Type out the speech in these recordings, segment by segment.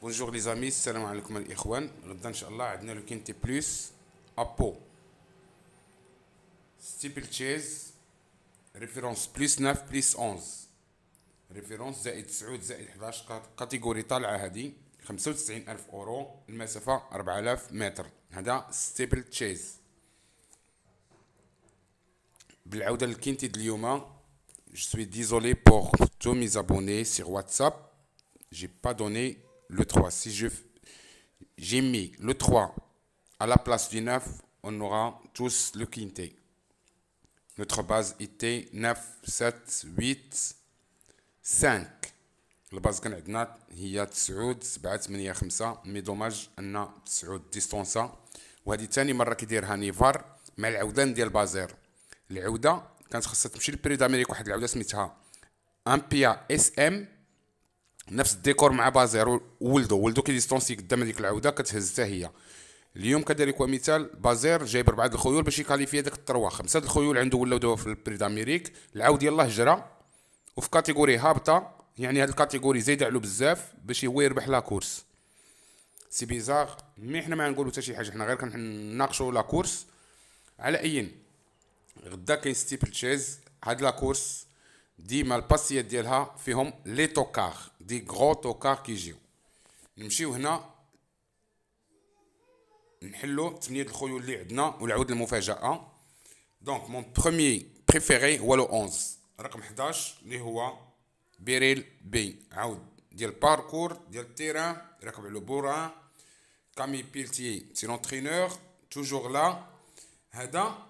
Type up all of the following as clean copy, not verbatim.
بونجور لي زامي، السلام عليكم الاخوان. غدا ان شاء الله عندنا لو كينتي بلس ابو ستيبل تشيز ريفيرونس بلس 9 بلس 11 ريفيرونس زائد 9 زائد 11 كاتيجوري طالعه هذه 95,000 اورو، المسافه 4000 متر. هذا ستيبل تشيز. بالعوده للكينتي د اليوم. Je suis désolé pour tous mes abonnés sur WhatsApp. J'ai pas donné le 3. Si j'ai mis le 3 à la place du 9, on aura tous le quintet. Notre base était 9, 7, 8, 5. الباز كان عندنا هي 9 7 8 5. مي دوماج ان 9 ديستونسا، وهذه ثاني مره كيديرها نيفار مع العودان ديال بازير. العوده كانت خاصها تمشي لبري دامريك، واحد العوده سميتها امبيا اس ام، نفس الديكور مع بازير. ولدو كيديستونسي قدام هذيك العوده كتهز حتى هي. اليوم كذلك ومثال بازير جايب 4 الخيول باش يكاليفي هذاك التروا. 5 الخيول عنده ولاو دابا في البري دامريك. العود يلاه جرى وفي كاتيجوري هابطه، يعني هاد الكاتيجوري زايده علو بزاف باش هو يربح لا كورس. سي بيزار، مي حنا ما نقولو حتى شي حاجه، حنا غير كنناقشوا لا كورس. على اي غدا كاين ستيبل تشيز. هاد لا كورس ديما الباسيات ديالها فيهم لي توكار، دي غرو توكار كيجيو. نمشيو هنا نحلو 8 الخيول اللي عندنا والعود المفاجاه. دونك مون بروميي بريفيري هو لو 11 رقم 11 اللي هو بيريل بي، عود ديال باركور ديال التيران، راكب على بوران. كامي بيلتي سي لونترينور توجور لا. هذا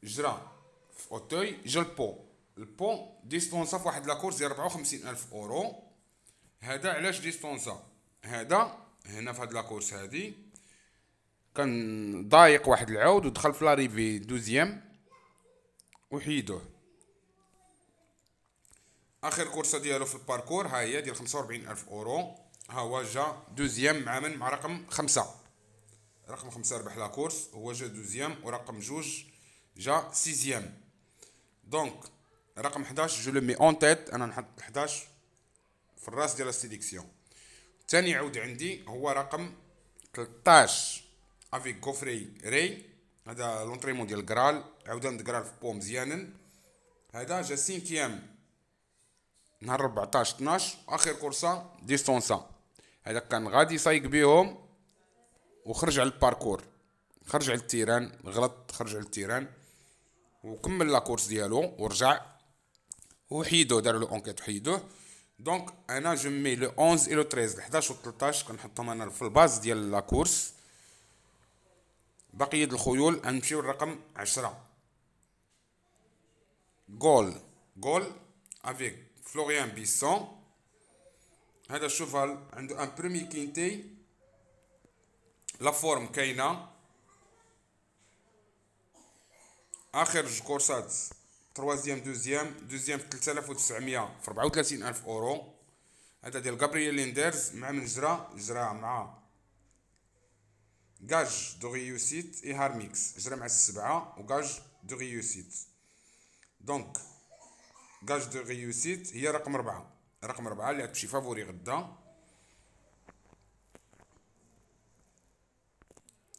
جرا في اوتوي جا البو ديستونسا في واحد لاكورس ديال 54,000 اورو. هذا علاش ديستونسا؟ هذا هنا في هاد لاكورس هادي كان ضايق واحد العود ودخل في لاريفي دوزيام وحيدوه. اخر كورسه ديالو في الباركور ها هي ديال 45,000 اورو. ها هو جا دوزيام مع رقم 5. رقم 5 ربح لا كورس، هو جا دوزيام، ورقم 2 جا سيزيام. دونك رقم 11 جو لو مي اون تيت، انا نحط 11 في الراس ديال السيليكسيون. ثاني عود عندي هو رقم 13 افيك كوفري ري. هذا لونطريمون ديال كرال، عاودان كرال في بو مزيانا. هذا جا سينكيام نهار 14 12، اخر كورسه ديستونسا. هذا كان غادي سايق بيهم وخرج على الباركور، خرج على التيران، غلط خرج على التيران وكمل لا كورس ديالو ورجع وحيدوه، داروا له اونكيت وحيدوه. دونك انا جو مي لو 11 و لو 13 11 و 13 كنحطهم انا في الباز ديال لا كورس. بقيه الخيول غنمشيو للرقم 10 جول افيك فلوريان بيسون. هذا الشوفال عنده ان برومي كينتي، لا فورم كاينه. اخر جوج كورسات تروازيام دوزيام في 3900 في 34,000 اورو. هذا ديال غابرييل ليندرز مع من جرا مع كاج دو ريوسيت اي هارميكس، جرا مع السبعه وكاج دو ريوسيت. دونك كاج دو ريوسيت هي رقم 4. رقم 4 اللي غتمشي فافوري غدا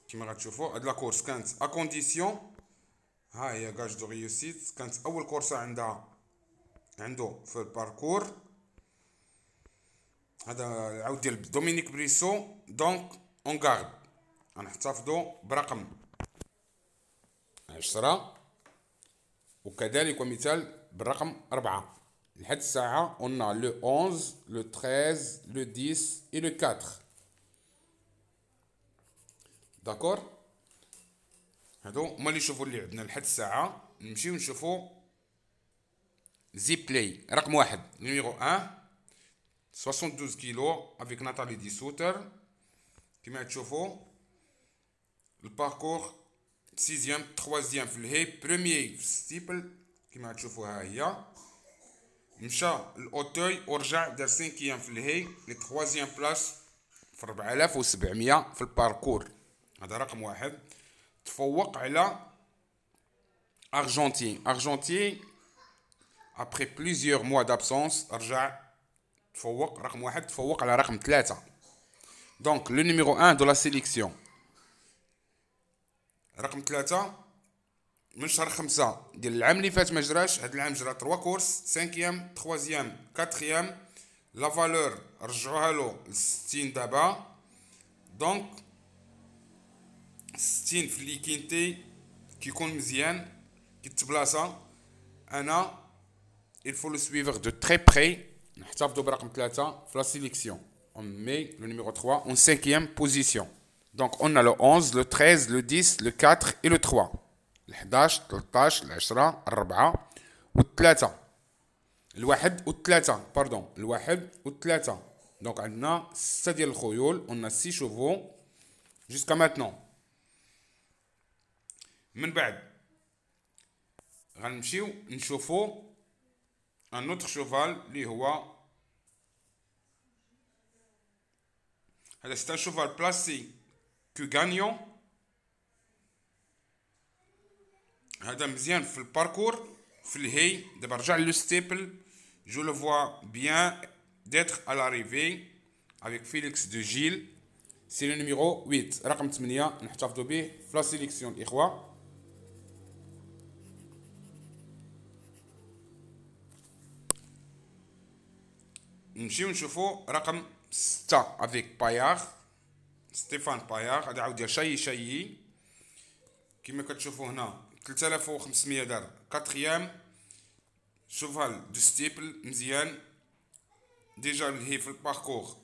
كيما غتشوفوا. هاد لا كورس كانت ا كونديسيون. ها هي كاج دو ريوسيت، كانت اول كورسه عنده في الباركور. هذا العود ديال دومينيك بريسو. دونك اون غارد غنحتفظوا برقم 10 وكذلك ومثال بالرقم 4. لحد الساعه قلنا لو 11 لو 13 لو 10 اي لو 4. داكور، هادو هما اللي نشوفوا اللي عندنا لحد الساعه. نمشيو نشوفوا زي بلاي رقم 1 نيميرو 1 72 كيلو افيك ناتالي دي سوتر. كما تشوفوا الباركور 6 3 في الهي، بروميي في ستيبل كما تشوفوا. ها هي مشى الاوتوي ورجع دار 5 في الهي لي 3 بلاص في 4700 في الباركور. هذا رقم 1. تفوق على ارجنتين ابري بليزيور موا دابسونس، رجع تفوق رقم 1 تفوق على رقم 3. دونك لو نيميرو 1 دو لا سيليكسيون رقم 3 من شهر 5 ديال العام اللي فات ما جراش. هاد العام جرى 3 كورس، 5 3 4 لا فالور رجعوها له ل 60 دابا. دونك 60 في ليكينتي كيكون مزيان كيتبلاصا. انا il faut le suivre de très près. نحتفظوا برقم 3 في لا سيليكسيون. On met le numéro 3 en 5e position. Donc on a le 11, le 13, le 10, le 4 et le 3. ال 11 13 ال 10 4 و3. الواحد و3 باردون الواحد و3. دونك عندنا 6 ديال الخيول. on a 6 chevaux jusqu'à maintenant. من بعد غنمشيو نشوفو ان اوتر شوفال اللي هو هذا سي ان شوفال بلاسي كو غانيون. هذا مزيان في الباركور في الهي. دابا رجع لو ستيبل. جو لو فوا بيان ديتر à l'arrivée avec Félix de Gilles. سي لو نيميرو 8 رقم 8 نحتفظوا به في لا سيليكسيون الاخوه. نمشيو نشوفو رقم 6 افيك بايار ستيفان بايار. هذا عاود ديال شايي كما كتشوفو هنا 3500 دار 4 شوفال دو ستيبل مزيان. ديجا هي في الباركور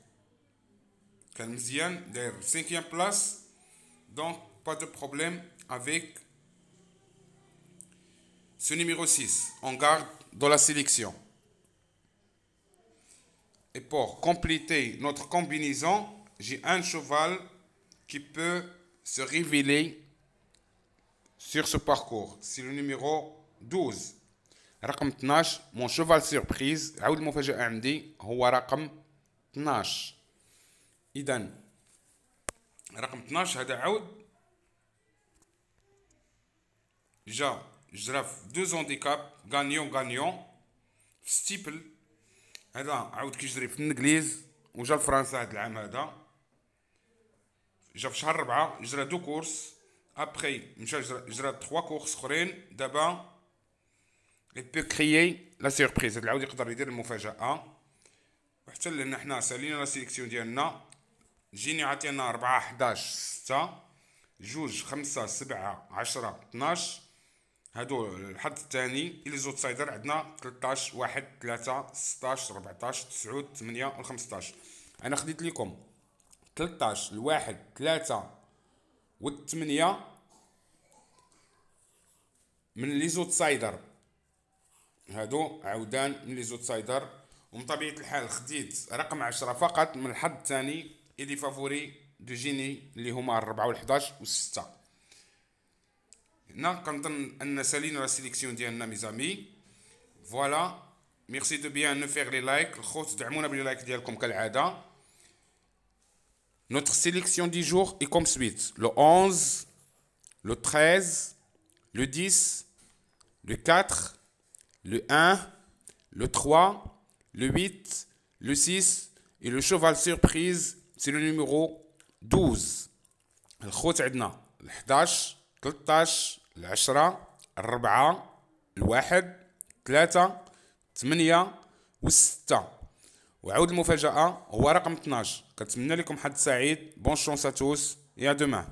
كان مزيان داير 5 بلاص. دونك با دو بروبليم افيك ce numéro 6 on garde dans la sélection. Et pour compléter notre combinaison, j'ai un cheval qui peut se révéler sur ce parcours. C'est le numéro 12. رقم 12 mon cheval surprise. عاود المفاجأة عندي هو رقم 12. إذا رقم 12 هذا عاود جرى في 2 هانديكاب غانيون في ستيبل. هذا عاود كيجري في الانجليز وجا لفرنسا هذا العام. هذا جا في شهر 4 جرى 2 كورس. ابخي مشى جرى 3 كورس اخرين. دابا il peut créer la surprise. هذا العاود يقدر يدير المفاجأة. وحتى لأن حنا سالينا لا سيليكسيون ديالنا جيني عطينا 4 11 6 2 5 7 10 12. هادو الحد الثاني. لي زوت سايدر عندنا 13 1 3 16 14 9 8 و 15. انا خديت لكم 13 الواحد 3 و 8 من لي زوت سايدر. هادو عودان من لي زوت سايدر. ومن طبيعة الحال خديت رقم 10 فقط من الحد الثاني إلي فافوري دو جيني اللي هما 4 و 11 و 6. هنا كنظن ان سالينا لا سيليكسيون ديالنا ميزامي. فوالا ميرسي دو بيان نو فيغ لي لايك. الخوت دعمونا بلي لايك ديالكم كالعاده. Notre sélection du jour est comme suite: le 11, le 13, le 10, le 4, le 1, le 3, le 8, le 6 et le cheval surprise, c'est le numéro 12. الخوت عندنا 11 13 10 4 1 3 8 و6. وعود المفاجأة هو رقم 12. كنتمنى لكم حد سعيد. بون شونس ا توس. يا دومان.